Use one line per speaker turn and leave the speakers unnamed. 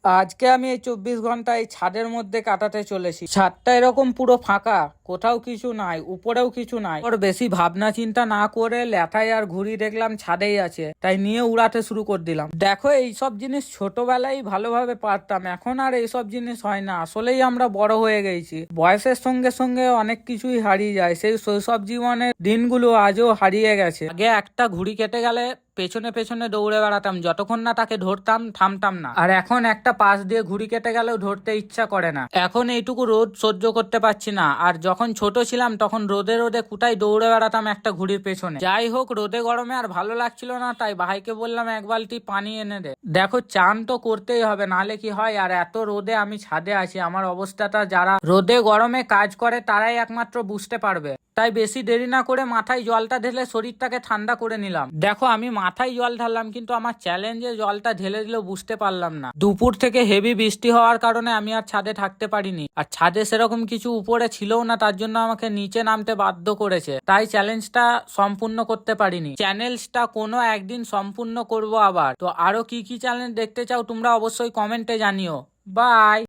আজকে আমি এই 24 ঘন্টা এই ছাদের মধ্যে কাটাতে চলেছি। ছাদটা এরকম পুরো ফাঁকা, কোথাও কিছু নাই, উপরেও কিছু নাই। ওর বেশি ভাবনা চিন্তা না করে ল্যাথায় আর ঘুড়ি দেখলাম ছাদেই আছে, তাই নিয়ে উড়াতে শুরু করে দিলাম। দেখো, এইসব জিনিস ছোটবেলায় ভালোভাবে পারতাম, এখন আর এইসব জিনিস হয় না। আসলেই আমরা বড় হয়ে গেছি, বয়সের সঙ্গে সঙ্গে অনেক কিছুই হারিয়ে যায়। সেই শৈশব জীবনের দিনগুলো আজও হারিয়ে গেছে। আগে একটা ঘুড়ি কেটে গেলে পেছনে পেছনে দৌড়ে বেড়াতাম, যতক্ষণ না তাকে ধরতাম থামতাম না। আর এখন একটা পাশ দিয়ে ঘুড়ি কেটে গেলেও ধরতে ইচ্ছা করে না। এখন এইটুকু রোদ সহ্য করতে পারছি না। আর যখন ছোট ছিলাম তখন রোদে রোদে কোথায় দৌড়ে বেড়াতাম একটা ঘুড়ির পেছনে। যাই হোক, রোদে গরমে আর ভালো লাগছিল না, তাই ভাইকে বললাম এক বালতি পানি এনে দে। দেখো, চান তো করতেই হবে, নাহলে কি হয়। আর এত রোদে আমি ছাদে আছি, আমার অবস্থাটা যারা রোদে গরমে কাজ করে তারাই একমাত্র বুঝতে পারবে। তাই বেশি দেরি না করে মাথায় জলটা ঢেলে শরীরটাকে ঠান্ডা করে নিলাম। দেখো, আমি মাথায় জল ঢাললাম, কিন্তু আমার চ্যালেঞ্জে জলটা ঢেলে দিলেও বুঝতে পারলাম না। দুপুর থেকে হেভি বৃষ্টি হওয়ার কারণে আমি আর ছাদে থাকতে পারিনি। আর ছাদে সেরকম কিছু উপরে ছিলও না, তার জন্য আমাকে নিচে নামতে বাধ্য করেছে। তাই চ্যালেঞ্জটা সম্পূর্ণ করতে পারিনি। চ্যালেঞ্জটা কোনো একদিন সম্পূর্ণ করব আবার। তো আরো কি কি চ্যালেঞ্জ দেখতে চাও তোমরা অবশ্যই কমেন্টে জানিও। বাই।